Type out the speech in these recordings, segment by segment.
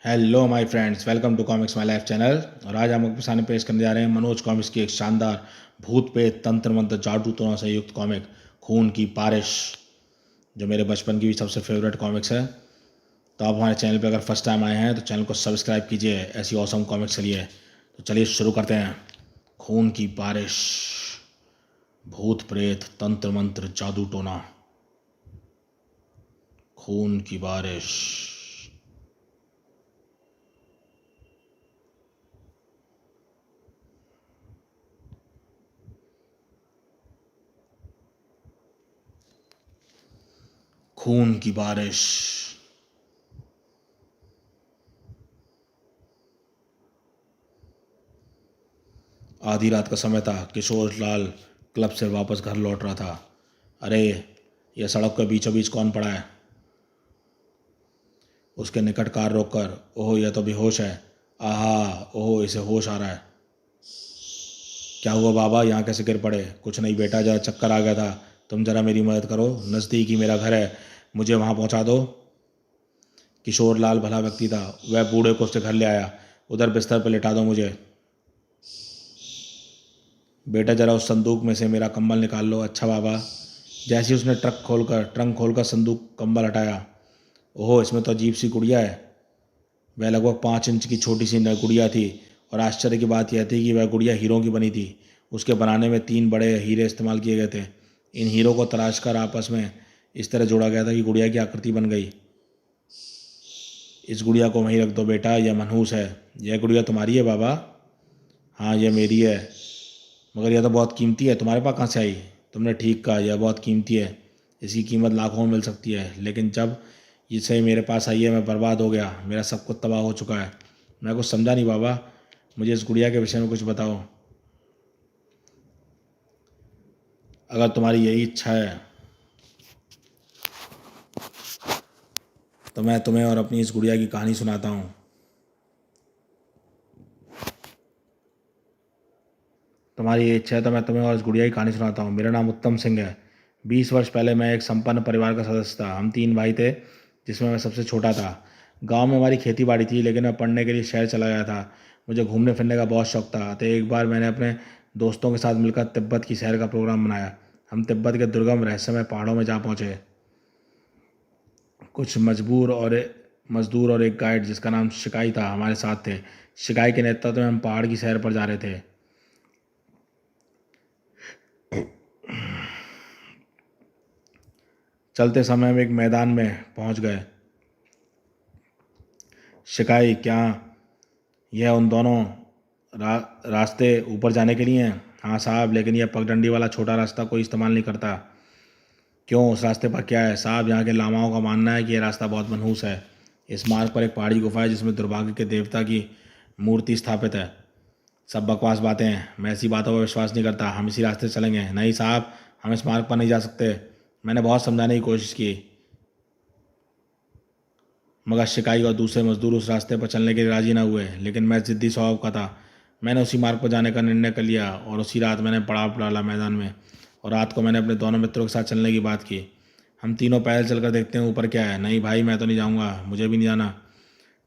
Hello my friends, welcome to comics my life channel. और आज हम आपके सामने पेश करने जा रहे हैं मनोज कॉमिक्स की एक शानदार भूत प्रेत तंत्र मंत्र जादू टोना से युक्त कॉमिक खून की बारिश, जो मेरे बचपन की भी सबसे फेवरेट कॉमिक्स है। तो आप हमारे चैनल पर अगर फर्स्ट टाइम आए हैं तो चैनल को सब्सक्राइब कीजिए ऐसी ऑसम कॉमिक्स के लिए। तो चलिए शुरू करते हैं। खून की बारिश, भूत प्रेत तंत्र मंत्र जादू टोना। खून की बारिश। खून की बारिश। आधी रात का समय था। किशोर लाल क्लब से वापस घर लौट रहा था। अरे, यह सड़क के बीचों बीच कौन पड़ा है? उसके निकट कार रोककर, ओह यह तो बेहोश है। आहा, ओह इसे होश आ रहा है। क्या हुआ बाबा, यहाँ कैसे गिर पड़े? कुछ नहीं बेटा, जरा चक्कर आ गया था। तुम जरा मेरी मदद करो, नज़दीक ही मेरा घर है, मुझे वहाँ पहुँचा दो। किशोर लाल भला व्यक्ति था। वह बूढ़े को उसके घर ले आया। उधर बिस्तर पर लिटा दो मुझे। बेटा जरा उस संदूक में से मेरा कंबल निकाल लो। अच्छा बाबा। जैसे ही उसने ट्रंक खोलकर संदूक कंबल हटाया, ओहो इसमें तो अजीब सी गुड़िया है। वह लगभग 5 इंच की छोटी सी गुड़िया थी। और आश्चर्य की बात यह थी कि वह गुड़िया हीरों की बनी थी। उसके बनाने में 3 बड़े हीरे इस्तेमाल किए गए थे। इन हीरों को तराशकर आपस में इस तरह जोड़ा गया था कि गुड़िया की आकृति बन गई। इस गुड़िया को वहीं रख दो बेटा, यह मनहूस है। यह गुड़िया तुम्हारी है बाबा? हाँ यह मेरी है, मगर यह तो बहुत कीमती है। तुम्हारे पास कहाँ से आई? तुमने ठीक कहा, यह बहुत कीमती है। इसकी कीमत लाखों में मिल सकती है, लेकिन जब इसे मेरे पास आई है मैं बर्बाद हो गया। मेरा सब कुछ तबाह हो चुका है। मैं कुछ समझा नहीं बाबा, मुझे इस गुड़िया के विषय में कुछ बताओ। अगर तुम्हारी यही इच्छा है तो मैं तुम्हें और अपनी इस गुड़िया की कहानी सुनाता हूँ। तुम्हारी ये इच्छा है तो मैं तुम्हें और इस गुड़िया की कहानी सुनाता हूँ। मेरा नाम उत्तम सिंह है। 20 वर्ष पहले मैं एक संपन्न परिवार का सदस्य था। हम 3 भाई थे, जिसमें मैं सबसे छोटा था। गांव में हमारी खेती बाड़ी थी, लेकिन मैं पढ़ने के लिए शहर चला गया था। मुझे घूमने फिरने का बहुत शौक था। तो एक बार मैंने अपने दोस्तों के साथ मिलकर तिब्बत की सैर का प्रोग्राम बनाया। हम तिब्बत के दुर्गम रहस्यमय पहाड़ों में जा पहुँचे। कुछ मजदूर और एक गाइड जिसका नाम शिकाई था हमारे साथ थे। शिकाई के नेतृत्व में हम पहाड़ की सैर पर जा रहे थे। चलते समय हम एक मैदान में पहुंच गए। शिकाई, क्या यह उन दोनों रास्ते ऊपर जाने के लिए हैं? हाँ साहब, लेकिन यह पगडंडी वाला छोटा रास्ता कोई इस्तेमाल नहीं करता। क्यों, उस रास्ते पर क्या है? साहब, यहाँ के लामाओं का मानना है कि यह रास्ता बहुत मनहूस है। इस मार्ग पर एक पहाड़ी गुफा है जिसमें दुर्भाग्य के देवता की मूर्ति स्थापित है। सब बकवास बातें हैं, मैं ऐसी बातों पर विश्वास नहीं करता। हम इसी रास्ते से चलेंगे। नहीं साहब, हम इस मार्ग पर नहीं जा सकते। मैंने बहुत समझाने की कोशिश की, मगर शिकाई और दूसरे मजदूर उस रास्ते पर चलने के लिए राजी न हुए। लेकिन मैं ज़िद्दी स्वभाव का था। मैंने उसी मार्ग पर जाने का निर्णय कर लिया और उसी रात मैंने पड़ाव डाला मैदान में। और रात को मैंने अपने दोनों मित्रों के साथ चलने की बात की। हम तीनों पैदल चलकर देखते हैं ऊपर क्या है। नहीं भाई, मैं तो नहीं जाऊँगा, मुझे भी नहीं जाना।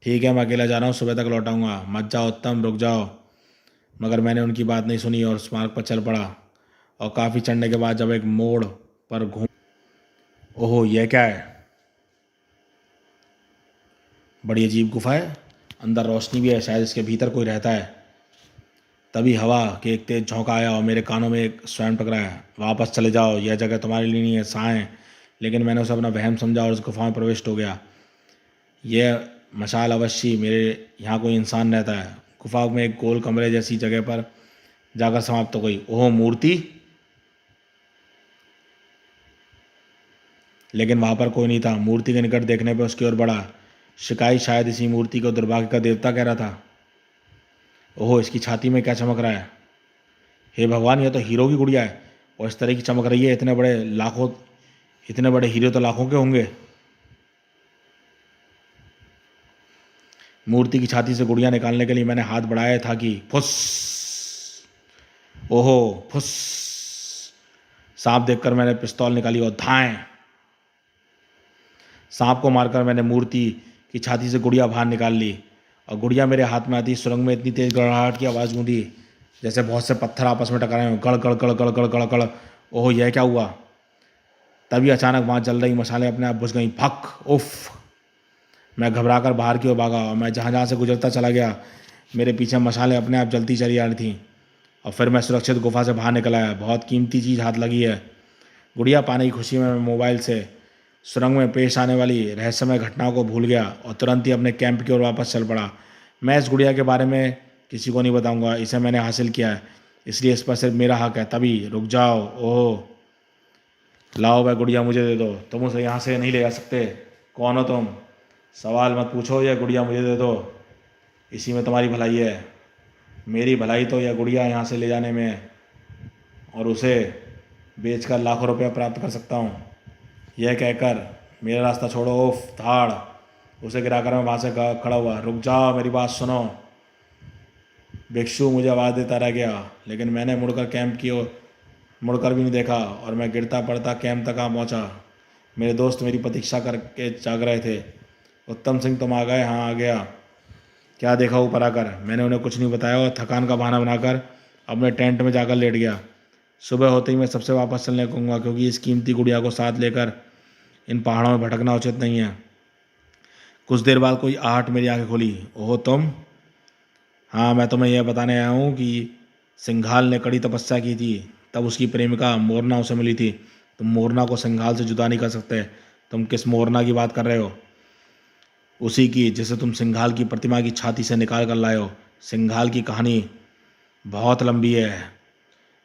ठीक है, मैं अकेला जा रहा हूँ, सुबह तक लौटाऊँगा। मत जाओ उत्तम, रुक जाओ। मगर मैंने उनकी बात नहीं सुनी और उस मार्ग पर चल पड़ा। और काफ़ी चढ़ने के बाद जब एक मोड़ पर घूम, ओहो यह क्या है? बड़ी अजीब गुफा है। अंदर रोशनी भी है, शायद इसके भीतर कोई रहता है। तभी हवा के एक तेज झोंका आया और मेरे कानों में एक स्वयं टकराया। वापस चले जाओ, यह जगह तुम्हारे लिए नहीं है, साएं। लेकिन मैंने उसे अपना वहम समझा और उस गुफा में प्रविष्ट हो गया। यह मशाल अवश्य मेरे यहाँ कोई इंसान रहता है। गुफा में एक गोल कमरे जैसी जगह पर जाकर समाप्त हो गई। ओह मूर्ति! लेकिन वहाँ पर कोई नहीं था। मूर्ति के निकट देखने पर उसकी ओर बढ़ा। शिकाई शायद इसी मूर्ति को दुर्भाग्य का देवता कह रहा था। ओहो, इसकी छाती में क्या चमक रहा है? हे भगवान, यह तो हीरो की गुड़िया है और इस तरह की चमक रही है। इतने बड़े हीरो तो लाखों के होंगे। मूर्ति की छाती से गुड़िया निकालने के लिए मैंने हाथ बढ़ाया था कि फुस! ओहो फुस! सांप देखकर मैंने पिस्तौल निकाली और धाएं! सांप को मारकर मैंने मूर्ति की छाती से गुड़िया बाहर निकाल ली। और गुड़िया मेरे हाथ में आती। सुरंग में इतनी तेज़ गड़गड़ाहट की आवाज़ गूंजी जैसे बहुत से पत्थर आपस में टकराए हों। गड़ गड़ गड़ गड़ गड़ गड़ गड़। ओह, यह क्या हुआ? तभी अचानक वहाँ जल रही मशालें अपने आप बुझ गईं। भक! उफ! मैं घबराकर बाहर की ओर भागा और मैं जहाँ जहाँ से गुजरता चला गया मेरे पीछे मशालें अपने आप जलती चली आ रही थीं। और फिर मैं सुरक्षित गुफा से बाहर निकल आया। बहुत कीमती चीज़ हाथ लगी है। गुड़िया पाने की खुशी में मैं मोबाइल से सुरंग में पेश आने वाली रहस्यमय घटनाओं को भूल गया और तुरंत ही अपने कैंप की ओर वापस चल पड़ा। मैं इस गुड़िया के बारे में किसी को नहीं बताऊंगा। इसे मैंने हासिल किया है, इसलिए इस पर सिर्फ मेरा हक है। तभी रुक जाओ। ओह, लाओ वह गुड़िया मुझे दे दो। तुम उसे यहाँ से नहीं ले जा सकते। कौन हो तुम? सवाल मत पूछो। यह गुड़िया मुझे दे दो। इसी में तुम्हारी भलाई है। मेरी भलाई तो यह गुड़िया यहाँ से ले जाने में है और उसे बेचकर लाखों रुपया प्राप्त कर सकता हूँ। यह कहकर मेरा रास्ता छोड़ो। उफ! धाड़! उसे गिराकर मैं वहाँ से खड़ा हुआ। रुक जाओ, मेरी बात सुनो। भिक्षु मुझे आवाज़ देता रह गया, लेकिन मैंने मुड़कर कैंप की ओर मुड़कर भी नहीं देखा और मैं गिरता पड़ता कैंप तक आ पहुँचा। मेरे दोस्त मेरी प्रतीक्षा करके जाग रहे थे। उत्तम सिंह, तुम आ गए? हाँ, आ गया। क्या देखा ऊपर आकर? मैंने उन्हें कुछ नहीं बताया और थकान का बहाना बनाकर अपने टेंट में जाकर लेट गया। सुबह होते ही मैं सबसे वापस चलने कहूँगा, क्योंकि इस कीमती गुड़िया को साथ लेकर इन पहाड़ों में भटकना उचित नहीं है। कुछ देर बाद कोई आहट मेरी आंखें खोली। ओह, तुम? हाँ, मैं तुम्हें यह बताने आया हूँ कि सिंघाल ने कड़ी तपस्या की थी, तब उसकी प्रेमिका मोरना उसे मिली थी। तुम मोरना को सिंघाल से जुदा नहीं कर सकते। तुम किस मोरना की बात कर रहे हो? उसी की जिसे तुम सिंघाल की प्रतिमा की छाती से निकाल कर लाए हो। सिंघाल की कहानी बहुत लंबी है,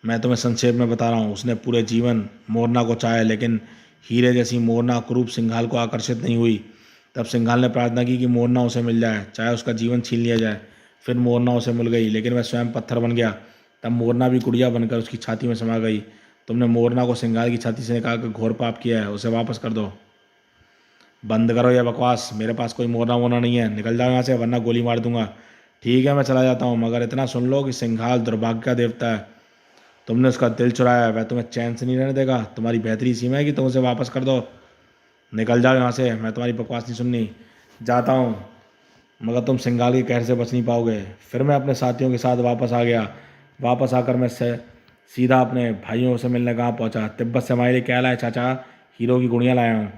मैं तुम्हें संक्षेप में बता रहा हूँ। उसने पूरे जीवन मोरना को चाहा, लेकिन हीरे जैसी मोरना कुरूप सिंघाल को आकर्षित नहीं हुई। तब सिंघाल ने प्रार्थना की कि मोरना उसे मिल जाए, चाहे उसका जीवन छीन लिया जाए। फिर मोरना उसे मिल गई, लेकिन वह स्वयं पत्थर बन गया। तब मोरना भी गुड़िया बनकर उसकी छाती में समा गई। तुमने मोरना को सिंघाल की छाती से निकाल कर घोर पाप किया है। उसे वापस कर दो। बंद करो यह बकवास। मेरे पास कोई मोरना वोरना नहीं है। निकल जाओ यहाँ से, वरना गोली मार दूंगा। ठीक है, मैं चला जाता हूँ, मगर इतना सुन लो कि सिंघाल दुर्भाग्य का देवता है। तुमने उसका दिल चुराया है, वह तुम्हें चैन से नहीं रहने देगा। तुम्हारी बेहतरी सीमा है कि तुम उसे वापस कर दो। निकल जाओ यहाँ से, मैं तुम्हारी बकवास नहीं सुननी। जाता हूँ, मगर तुम सिंघाल के कहर से बच नहीं पाओगे। फिर मैं अपने साथियों के साथ वापस आ गया। वापस आकर मैं सीधा अपने भाइयों से मिलने कहाँ पहुँचा। तिब्बत से हमारे लिए क्या लाए चाचा? हीरो की गुड़िया लाया हूँ।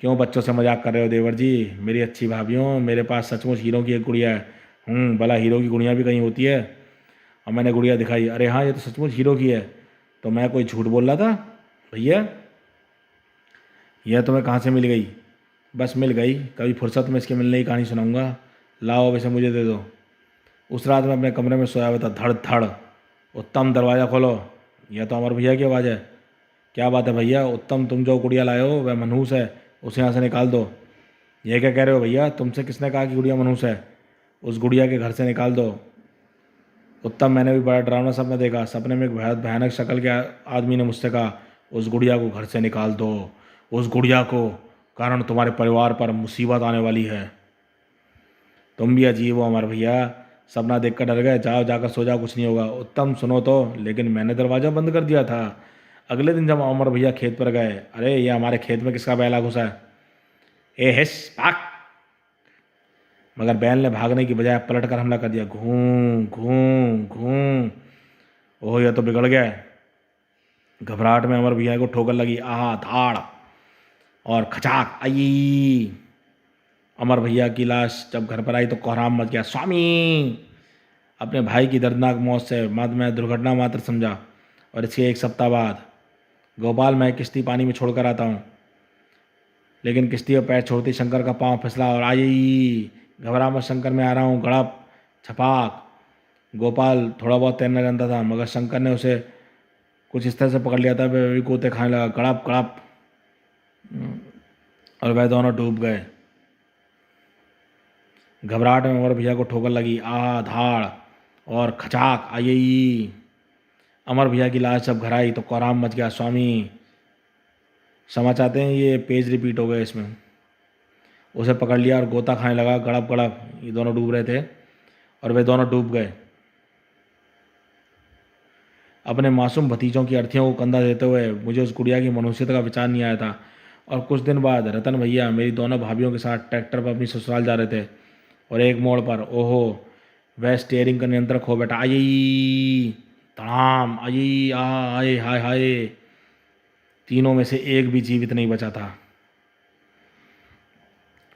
क्यों बच्चों से मजाक कर रहे हो देवर जी? मेरी अच्छी भाभीियों, मेरे पास सचमुच हीरो की एक गुड़िया है। भला हीरो की गुड़िया भी कहीं होती है? और मैंने गुड़िया दिखाई। अरे हाँ, ये तो सचमुच हीरो की है। तो मैं कोई झूठ बोल रहा था भैया? यह तुम्हें कहाँ से मिल गई? बस मिल गई, कभी फुर्सत में इसके मिलने की कहानी सुनाऊंगा। लाओ, अब इसे मुझे दे दो। उस रात मैं अपने कमरे में सोया हुआ था। धड़ धड़। उत्तम, दरवाज़ा खोलो। यह तो अमर भैया की आवाज़ है। क्या बात है भैया? उत्तम, तुम जो गुड़िया लाए हो वह मनहूस है, उसे यहाँ से निकाल दो। यह क्या कह रहे हो भैया? तुमसे किसने कहा कि गुड़िया मनहूस है? उस गुड़िया के घर से निकाल दो। उत्तम, मैंने भी बड़ा डरावना सपना देखा। सपने में एक भयानक शक्ल के आदमी ने मुझसे कहा, उस गुड़िया को घर से निकाल दो। उस गुड़िया को कारण तुम्हारे परिवार पर मुसीबत आने वाली है। तुम भी अजीब हो अमर भैया, सपना देखकर डर गए। जाओ, जाकर सो जाओ, कुछ नहीं होगा। उत्तम, सुनो तो, लेकिन मैंने दरवाज़ा बंद कर दिया था। अगले दिन जब अमर भैया खेत पर गए, अरे ये हमारे खेत में किसका बैला घुसा है? ए हिस भाग! मगर बैल ने भागने की बजाय पलट कर हमला कर दिया। घूं घूं घूं। ओह, यह तो बिगड़ गया है। घबराहट में अमर भैया को ठोकर लगी। आहा, धाड़! और खचाक! आई! अमर भैया की लाश जब घर पर आई तो कोहराम मच गया। स्वामी! अपने भाई की दर्दनाक मौत से मैं दुर्घटना मात्र समझा। और इसके एक सप्ताह बाद, गोपाल, मैं किश्ती पानी में छोड़कर आता हूँ। लेकिन किश्ती पर पैर छोड़ते शंकर का पाँव फिसला और आई! घबरा मत शंकर, मैं आ रहा हूँ। गड़प! छपाक! गोपाल थोड़ा बहुत तैरना जानता था, मगर शंकर ने उसे कुछ इस तरह से पकड़ लिया था, वह भी गोते खाने लगा। गड़प गड़प! और वह दोनों डूब गए। घबराहट में अमर भैया को ठोकर लगी। आ धाड़! और खचाक! आई! अमर भैया की लाश जब घर आई तो कोहराम मच गया। स्वामी! क्षमा चाहते हैं, ये पेज रिपीट हो गए इसमें। उसे पकड़ लिया और गोता खाने लगा। गड़प गड़प! ये दोनों डूब रहे थे और वे दोनों डूब गए। अपने मासूम भतीजों की अर्थियों को कंधा देते हुए मुझे उस गुड़िया की मनुष्यता का विचार नहीं आया था। और कुछ दिन बाद रतन भैया मेरी दोनों भाभीियों के साथ ट्रैक्टर पर अपनी ससुराल जा रहे थे। और एक मोड़ पर ओहो वह स्टीयरिंग का नियंत्रण खो बैठा। आई तड़ाम आई आ आए हाय हाय। तीनों में से एक भी जीवित नहीं बचा था।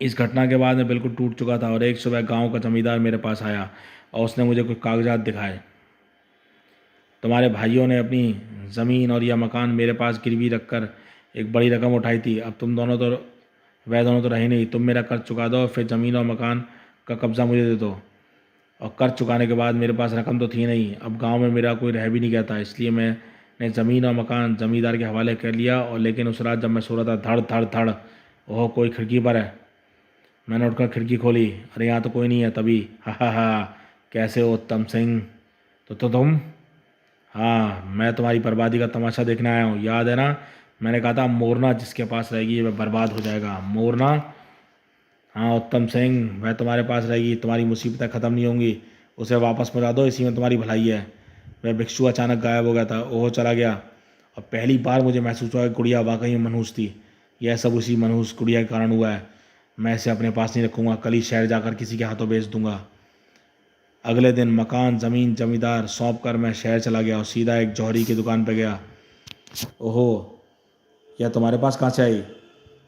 इस घटना के बाद मैं बिल्कुल टूट चुका था और एक सुबह गांव का जमींदार मेरे पास आया और उसने मुझे कुछ कागजात दिखाए। तुम्हारे भाइयों ने अपनी ज़मीन और यह मकान मेरे पास गिरवी रखकर एक बड़ी रकम उठाई थी। अब वह दोनों तो रहे नहीं। तुम मेरा कर्ज चुका दो, फिर ज़मीन और मकान का कब्ज़ा मुझे दे दो। और कर्ज चुकाने के बाद मेरे पास रकम तो थी नहीं। अब गांव में मेरा कोई रह भी नहीं गया था, इसलिए मैंने ज़मीन और मकान ज़मींदार के हवाले कर लिया। और लेकिन उस रात जब मैं सो रहा था, धड़ धड़ धड़, ओह कोई खिड़की पर है। मैंने उठकर खिड़की खोली। अरे यहाँ तो कोई नहीं है। तभी हा, कैसे हो उत्तम सिंह? तो तुम? हाँ, मैं तुम्हारी बर्बादी का तमाशा देखने आया हूँ। याद है ना, मैंने कहा था मोरना जिसके पास रहेगी वह बर्बाद हो जाएगा। मोरना? हाँ उत्तम सिंह, वह तुम्हारे पास रहेगी, तुम्हारी मुसीबतें ख़त्म नहीं होंगी। उसे वापस पहुँचा दो, इसी में तुम्हारी भलाई है। वह भिक्षु अचानक गायब हो गया था। ओहो चला गया। और पहली बार मुझे महसूस हुआ कि गुड़िया वाकई में मनहूस थी। यह सब उसी मनहूस गुड़िया के कारण हुआ है। मैं इसे अपने पास नहीं रखूँगा, कल ही शहर जाकर किसी के हाथों बेच दूंगा। अगले दिन मकान ज़मीन जमींदार सौंप कर मैं शहर चला गया और सीधा एक जौहरी की दुकान पर गया। ओहो, यह तुम्हारे पास कहाँ से आई?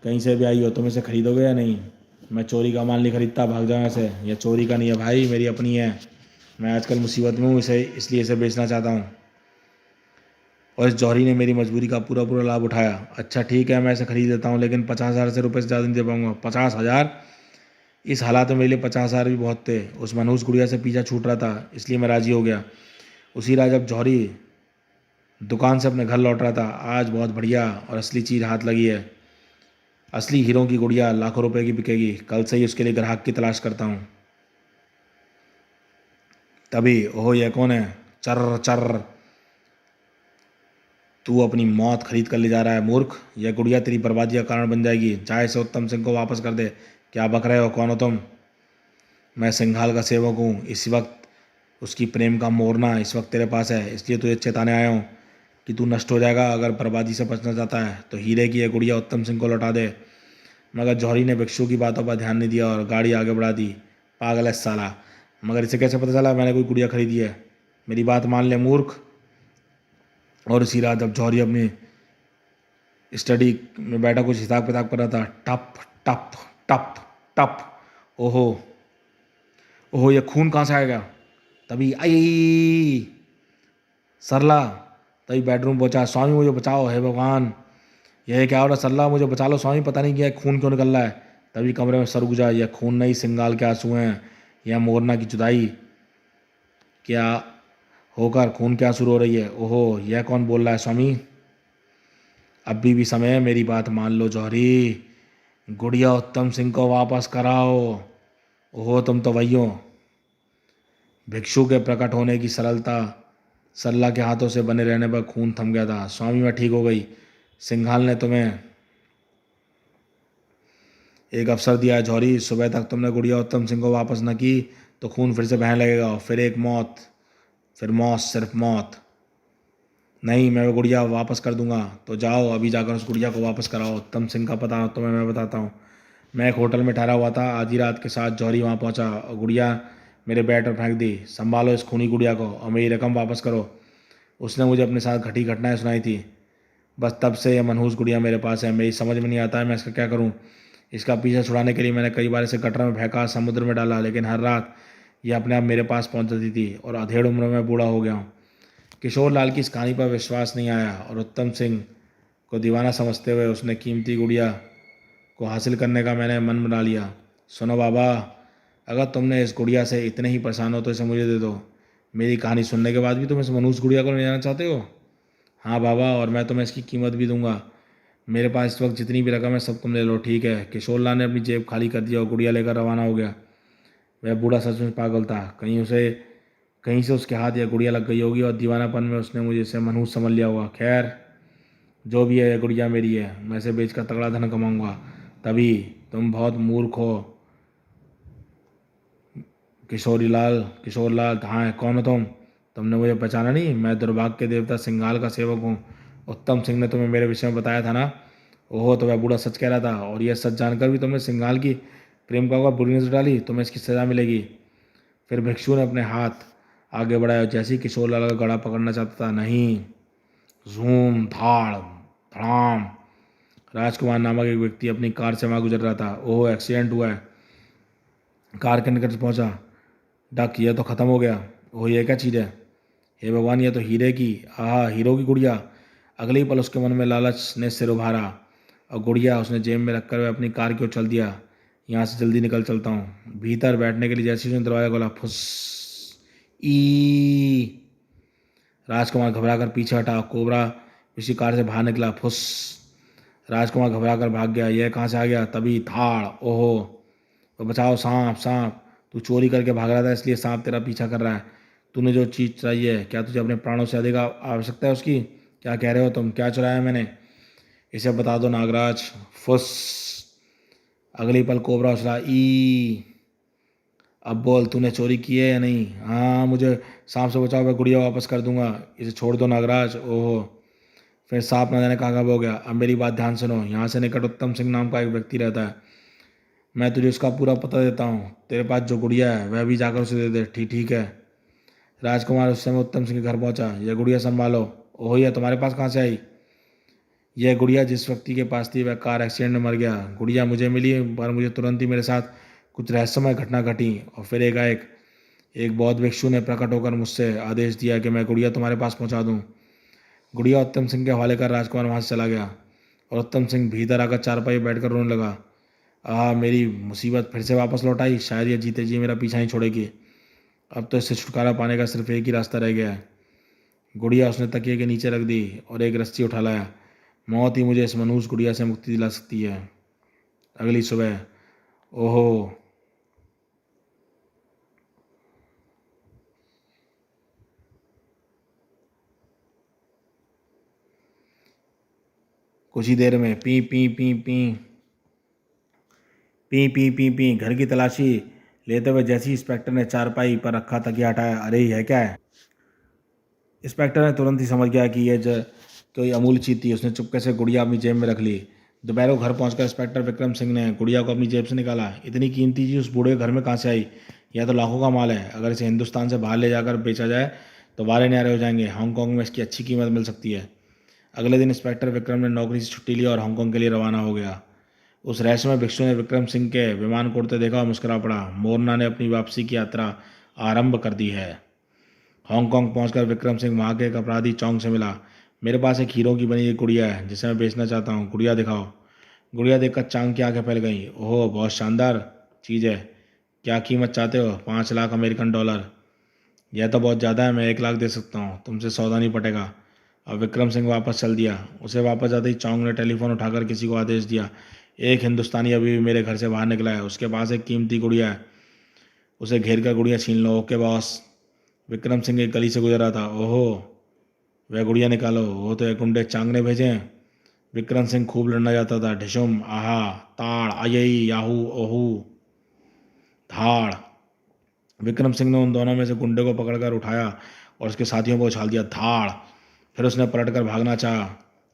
कहीं से भी आई हो, तुम इसे खरीदोगे या नहीं? मैं चोरी का माल नहीं खरीदता, भाग जाओ ऐसे। यह चोरी का नहीं है भाई, मेरी अपनी है। मैं आजकल मुसीबत में हूँ, इसलिए इसे बेचना चाहता हूँ। और इस जौहरी ने मेरी मजबूरी का पूरा पूरा लाभ उठाया। अच्छा ठीक है, मैं इसे खरीद लेता हूँ, लेकिन 50,000 से रुपये से ज़्यादा नहीं दे पाऊँगा। 50,000? इस हालात में मेरे लिए 50,000 भी बहुत थे। उस मनहूस गुड़िया से पीछा छूट रहा था, इसलिए मैं राज़ी हो गया। उसी रात जब जौहरी दुकान से अपने घर लौट रहा था, आज बहुत बढ़िया और असली चीज़ हाथ लगी है। असली हीरों की गुड़िया लाखों रुपए की बिकेगी। कल से ही उसके लिए ग्राहक की तलाश करता हूँ। तभी ओह यह कौन है? चर चर, तू अपनी मौत खरीद कर ले जा रहा है मूर्ख। यह गुड़िया तेरी बर्बादी का कारण बन जाएगी। चाहे से उत्तम सिंह को वापस कर दे। क्या बक रहे हो, कौन हो तुम? मैं सिंघाल का सेवक हूँ। इस वक्त उसकी प्रेम का मोरना इस वक्त तेरे पास है, इसलिए तुझे चेताने आया हूँ कि तू नष्ट हो जाएगा। अगर बर्बादी से बचना चाहता है तो हीरे की यह गुड़िया उत्तम सिंह को लौटा दे। मगर जौहरी ने भिक्षु की बातों पर ध्यान नहीं दिया और गाड़ी आगे बढ़ा दी। पागल है साला। मगर इसे कैसे पता चला मैंने कोई गुड़िया खरीदी है? मेरी बात मान ले मूर्ख। और इसी रात जब जौहरी अपनी स्टडी में बैठा कुछ हिसाब किताब कर रहा था, टप टप टप टप, ओहो ओहो ये खून कहाँ से आएगा? तभी आई सरला। तभी बेडरूम पहुंचा। स्वामी मुझे बचाओ, हे भगवान, यह क्या हो रहा? सरला मुझे बचा लो स्वामी, पता नहीं क्या खून क्यों निकल रहा है। तभी कमरे में सर गुजा। यह खून नहीं, सिंगाल के आंसू हैं। यह मोरना की जुदाई क्या होकर खून क्या शुरू हो रही है? ओहो यह कौन बोल रहा है स्वामी? अभी भी समय है, मेरी बात मान लो जौहरी। गुड़िया उत्तम सिंह को वापस कराओ। ओहो तुम तो वही हो। भिक्षु के प्रकट होने की सरला के हाथों से बने रहने पर खून थम गया था। स्वामी मैं ठीक हो गई। सिंघाल ने तुम्हें एक अवसर दिया है जौहरी। सुबह तक तुमने गुड़िया उत्तम सिंह को वापस न की तो खून फिर से बहने लगेगा और फिर एक मौत, फिर मौत, सिर्फ मौत। नहीं, मैं वो गुड़िया वापस कर दूंगा। तो जाओ अभी जाकर उस गुड़िया को वापस कराओ। उत्तम सिंह का पता तुम्हें मैं बताता हूँ। मैं एक होटल में ठहरा हुआ था। आधी रात के साथ जौहरी वहाँ पहुँचा और गुड़िया मेरे बेड पर फेंक दी। संभालो इस खूनी गुड़िया को और मेरी रकम वापस करो। उसने मुझे अपने साथ घटी घटनाएं सुनाई थी। बस तब से यह मनहूस गुड़िया मेरे पास है। मेरी समझ में नहीं आता है मैं इसका क्या करूँ। इसका पीछा छुड़ाने के लिए मैंने कई बार इसे गटर में फेंका, समुद्र में डाला, लेकिन हर रात यह अपने आप मेरे पास पहुँच जाती थी और अधेड़ उम्र में बूढ़ा हो गया हूँ। किशोर लाल की इस कहानी पर विश्वास नहीं आया और उत्तम सिंह को दीवाना समझते हुए उसने कीमती गुड़िया को हासिल करने का मैंने मन बना लिया। सुनो बाबा, अगर तुमने इस गुड़िया से इतने ही परेशान हो तो इसे मुझे दे दो। मेरी कहानी सुनने के बाद भी तुम इस मनहूस गुड़िया को ले जाना चाहते हो? हाँ बाबा, और मैं तुम्हें इसकी कीमत भी दूंगा। मेरे पास इस वक्त जितनी भी रकम है सब तुम ले लो, ठीक है? किशोर लाल ने अपनी जेब खाली कर दिया और गुड़िया लेकर रवाना हो गया। वह बूढ़ा सचमुच पागल था। कहीं से उसके हाथ या गुड़िया लग गई होगी और दीवानापन में उसने मुझे इसे मनहूस समझ लिया होगा। खैर जो भी है, यह गुड़िया मेरी है। मैं इसे बेचकर तगड़ा धन कमाऊंगा। तभी तुम बहुत मूर्ख हो किशोर लाल। हाँ कौन हो तुम? तुमने मुझे पहचाना नहीं? मैं दुर्भाग्य के देवता सिंघाल का सेवक हूँ। उत्तम सिंह ने तुम्हें मेरे विषय में बताया था ना? ओहो तो वह बूढ़ा सच कह रहा था। और यह सच जानकर भी तुमने सिंघाल की प्रेम का अगर बुरी नजर डाली तो मैं इसकी सजा मिलेगी। फिर भिक्षु ने अपने हाथ आगे बढ़ाया। जैसे ही किशोर लाल का गला पकड़ना चाहता था, नहीं, झूम धाड़ धड़ाम, राजकुमार नामक एक व्यक्ति अपनी कार से वहां गुजर रहा था। ओह, एक्सीडेंट हुआ है। कार के निकट पहुंचा। डक, यह तो खत्म हो गया। ओह, यह क्या चीज़ है? हे भगवान, यह तो हीरे की, आहा, हीरो की गुड़िया। अगले ही पल उसके मन में लालच ने सिर उभारा और गुड़िया उसने जेब में रखकर वह अपनी कार की ओर चल दिया। यहाँ से जल्दी निकल चलता हूँ। भीतर बैठने के लिए जैसे ही उसने दरवाजा खोला, फुस, ई, राजकुमार घबराकर पीछे हटा। कोबरा उसी कार से बाहर निकला। फुस, राजकुमार घबराकर भाग गया। यह कहाँ से आ गया? तभी धाड़, ओहो, तो बचाओ, सांप सांप। तू चोरी करके भाग रहा था, इसलिए सांप तेरा पीछा कर रहा है। तूने जो चीज़ चाहिए, क्या तुझे अपने प्राणों से अधिक आवश्यकता है उसकी? क्या कह रहे हो तुम? क्या चुराया मैंने? इसे बता दो नागराज। फुस, अगली पल कोबरा उछला। ई, अब बोल, तूने चोरी की है या नहीं? हाँ, मुझे सांप से बचाओ, मैं गुड़िया वापस कर दूंगा। इसे छोड़ दो नागराज। ओहो, फिर सांप न जाने कहाँ गायब हो गया। अब मेरी बात ध्यान सुनो। यहाँ से निकट उत्तम सिंह नाम का एक व्यक्ति रहता है। मैं तुझे उसका पूरा पता देता हूँ। तेरे पास जो गुड़िया है वह भी जाकर उसे दे दे। ठीक ठीक है। राजकुमार उस समय उत्तम सिंह के घर पहुंचा। यह गुड़िया संभालो। ओह, यह तुम्हारे पास कहाँ से आई? यह गुड़िया जिस व्यक्ति के पास थी वह कार एक्सीडेंट में मर गया। गुड़िया मुझे मिली, पर मुझे तुरंत ही मेरे साथ कुछ रहस्यमय घटना घटी और फिर एक बौद्ध भिक्षु ने प्रकट होकर मुझसे आदेश दिया कि मैं गुड़िया तुम्हारे पास पहुंचा दूं। गुड़िया उत्तम सिंह के हवाले कर राजकुमार वहां से चला गया और उत्तम सिंह भीतर आकर चारपाई बैठकर रोने लगा। मेरी मुसीबत फिर से वापस लौट आई। शायद ये जीते जी मेरा पीछा ही छोड़ेगी। अब तो इससे छुटकारा पाने का सिर्फ एक ही रास्ता रह गया है। गुड़िया उसने तकिए के नीचे रख दी और एक रस्सी उठा लाया। मौत ही मुझे इस मनहूस गुड़िया से मुक्ति दिला सकती है। अगली सुबह, ओहो, कुछ ही देर में P P P P P P P P घर की तलाशी लेते हुए जैसे ही इंस्पेक्टर ने चारपाई पर रखा तकिया हटाया, अरे यह क्या है? इंस्पेक्टर ने तुरंत ही समझ गया कि कोई अमूल्य चीज थी। उसने चुपके से गुड़िया अपनी जेब में रख ली। दोपहर को घर पहुंचकर इंस्पेक्टर विक्रम सिंह ने गुड़िया को अपनी जेब से निकाला। इतनी कीमती चीज उस बूढ़े के घर में कहाँ से आई? यह तो लाखों का माल है। अगर इसे हिंदुस्तान से बाहर ले जाकर बेचा जाए तो वारे न्यारे हो जाएंगे। हांगकांग में इसकी अच्छी कीमत मिल सकती है। अगले दिन इंस्पेक्टर विक्रम ने नौकरी से छुट्टी ली और हांगकांग के लिए रवाना हो गया। उस रहस्यमय भिक्षु ने विक्रम सिंह के विमान को उड़ते देखा और मुस्कुरा पड़ा। मोरना ने अपनी वापसी की यात्रा आरंभ कर दी है। हांगकांग पहुंचकर विक्रम सिंह वहां के एक अपराधी चौंग से मिला। मेरे पास एक हीरो की बनी एक गुड़िया है जिसे मैं बेचना चाहता हूँ। गुड़िया दिखाओ। गुड़िया देखकर चांग की आंखें फैल गईं। ओह, बहुत शानदार चीज़ है। क्या कीमत चाहते हो? 5 लाख अमेरिकन डॉलर। यह तो बहुत ज़्यादा है। मैं 1 लाख दे सकता हूँ। तुमसे सौदा नहीं पटेगा। अब विक्रम सिंह वापस चल दिया। उसे वापस जाते ही चौंग ने टेलीफोन उठाकर किसी को आदेश दिया। एक हिंदुस्तानी अभी भी मेरे घर से बाहर निकला है। उसके पास एक कीमती गुड़िया है। उसे घेर कर गुड़िया छीन लो। Okay boss. विक्रम सिंह एक गली से गुजर रहा था। ओहो, वह गुड़िया निकालो। वो तो एक गुंडे चांग ने भेजे हैं। विक्रम सिंह खूब लड़ना जाता था। ढिशुम, आहा, ताड़, अयई, याहू, ओहू, धाड़। विक्रम सिंह ने उन दोनों में से गुंडे को पकड़कर उठाया और उसके साथियों को उछाल दिया। धाड़। फिर उसने पलटकर भागना चाहा,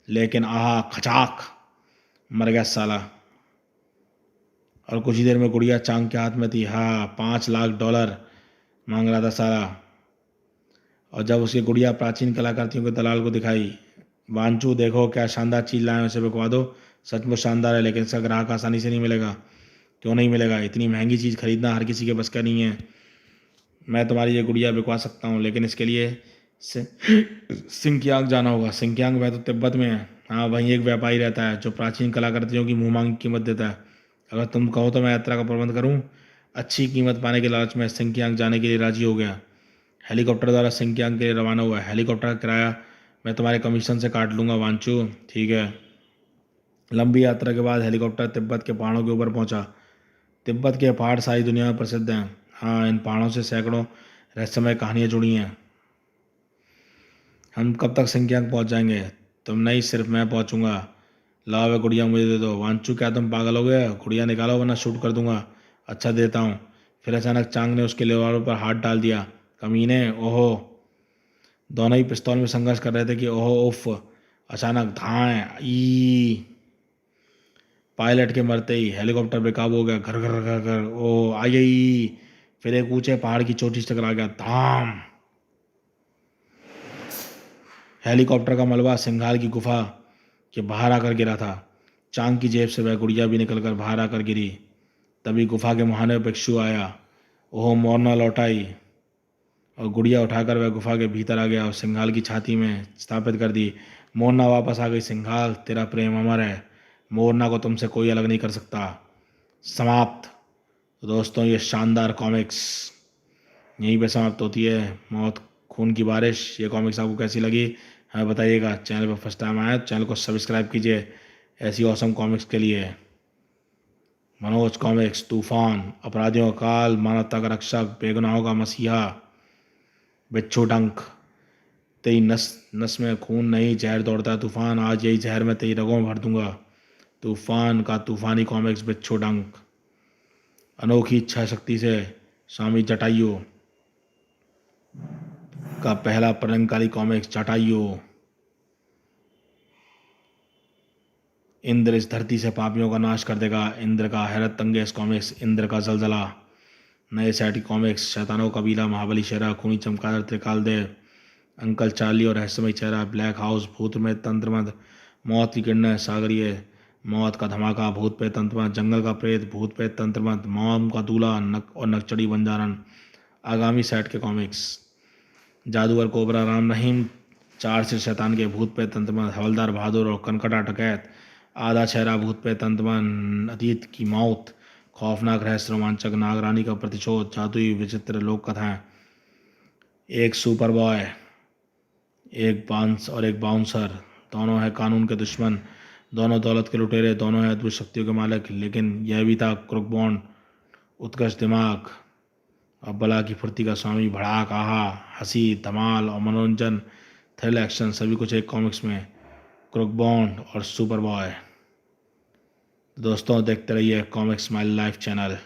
लेकिन आहा, खचाक, मर गया साला। और कुछ ही देर में गुड़िया चांग के हाथ में थी। हाँ, 5 लाख डॉलर मांग रहा था साला। और जब उसकी गुड़िया प्राचीन कलाकृतियों के दलाल को दिखाई, वांचू देखो क्या शानदार चीज़ लाए हैं, उसे बिकवा दो। सचमुच शानदार है, लेकिन इसका ग्राहक आसानी से नहीं मिलेगा। क्यों नहीं मिलेगा? इतनी महंगी चीज़ खरीदना हर किसी के बस का नहीं है। मैं तुम्हारी ये गुड़िया बिकवा सकता हूँ, लेकिन इसके लिए सिंकियांग जाना होगा। सिंकियांग वह तो तिब्बत में है। हाँ, वहीं एक व्यापारी रहता है जो प्राचीन कलाकृतियों की मुँह मांगी कीमत देता है। अगर तुम कहो तो मैं यात्रा का प्रबंध करूँ। अच्छी कीमत पाने के लालच में सिंकियांग जाने के लिए राजी हो गया। हेलीकॉप्टर द्वारा सिंकियांग के लिए रवाना हुआ। हेलीकॉप्टर का किराया मैं तुम्हारे कमीशन से काट लूँगा वांचू। ठीक है। लंबी यात्रा के बाद हेलीकॉप्टर तिब्बत के पहाड़ों के ऊपर पहुंचा। तिब्बत के पहाड़ सारी दुनिया में प्रसिद्ध हैं। हाँ, इन पहाड़ों से सैकड़ों रहस्यमय कहानियाँ जुड़ी हैं। हम कब तक सिंकियांग पहुंच जाएंगे? तुम नहीं, सिर्फ मैं पहुंचूंगा। लाओ वे गुड़िया मुझे दे दो। वांचू, क्या तुम पागल हो गए? गुड़िया निकालो वरना शूट कर दूंगा। अच्छा, देता हूँ। फिर अचानक चांग ने उसके लेवारों पर हाथ डाल दिया। कमीने, ओहो। दोनों ही पिस्तौल में संघर्ष कर रहे थे कि ओहो, उफ। अचानक धाए, ई, पायलट के मरते ही हेलीकॉप्टर बेकाबू हो गया, घर घर घर घर, ओ आई आई। फिर एक ऊंचे पहाड़ की चोटी से टकरा गया, धाम। हेलीकॉप्टर का मलबा सिंघाल की गुफा के बाहर आकर गिरा था। चांद की जेब से वह गुड़िया भी निकलकर बाहर आकर गिरी। तभी गुफा के मुहाने पर भिक्षु आया। ओह, मोरना लौट आई और गुड़िया उठाकर वह गुफा के भीतर आ गया और सिंघाल की छाती में स्थापित कर दी। मोरना वापस आ गई। सिंघाल, तेरा प्रेम अमर है। मोरना को तुमसे कोई अलग नहीं कर सकता। समाप्त। तो दोस्तों, ये शानदार कॉमिक्स यहीं पे समाप्त होती है। मौत खून की बारिश। ये कॉमिक्स आपको कैसी लगी हमें बताइएगा। चैनल पर फर्स्ट टाइम आया, चैनल को सब्सक्राइब कीजिए ऐसी औसम कॉमिक्स के लिए। मनोज कॉमिक्स, तूफान, अपराधियों का काल, मानवता का रक्षक, बेगुनाहों का मसीहा, बिच्छू डंक। तेरी नस नस में खून नहीं, जहर दौड़ता है तूफान, आज यही जहर मैं तेरी रगों में भर दूंगा। तूफान का तूफानी कॉमिक्स, बिच्छू डंक। अनोखी इच्छा शक्ति से स्वामी जटायु का पहला प्रलंकारी कॉमिक्स, जटायु। इंद्र इस धरती से पापियों का नाश कर देगा। इंद्र का हैरत अंगेज कॉमिक्स, इंद्र का जलजला। नए सेट की कॉमिक्स, शैतानों का कबीला, महाबली शेरा, खूनी चमगादड़, त्रिकाल देव, अंकल चार्ली और रहस्यमय चेहरा, ब्लैक हाउस, भूत में तंत्रमंत्र, मौत की किरणें, सागरीय, मौत का धमाका, भूत पे तंत्रमंत्र, जंगल का प्रेत, भूत पे तंत्रमंत्र, मॉम का दूल्हा, नक और नकचड़ी बंजारन। आगामी सेट के कॉमिक्स, जादूगर कोबरा, राम रहीम, चार सिर शैतान के, भूत पे तंत्रमंत्र, हवलदार बहादुर और कनकटा डकैत, आधा चेहरा, भूत पे तंत्रमंत्र, अतीत की मौत, खौफनाक रहस्य रोमांचक, नागरानी का प्रतिशोध, जादुई विचित्र लोक कथाएं, एक सुपर बॉय, एक बांस और एक बाउंसर, दोनों है कानून के दुश्मन, दोनों दौलत के लुटेरे, दोनों है अद्भुत शक्तियों के मालिक। लेकिन यह भी था क्रुक बॉन्ड, उत्कृष्ट दिमाग और बला की फुर्ती का स्वामी, भड़ाक, आहा, हंसी, धमाल और मनोरंजन, थ्रिल, एक्शन, सभी कुछ एक कॉमिक्स में। क्रुक बॉन्ड और सुपर बॉय। दोस्तों, देखते रहिए कॉमिक्स माई लाइफ चैनल।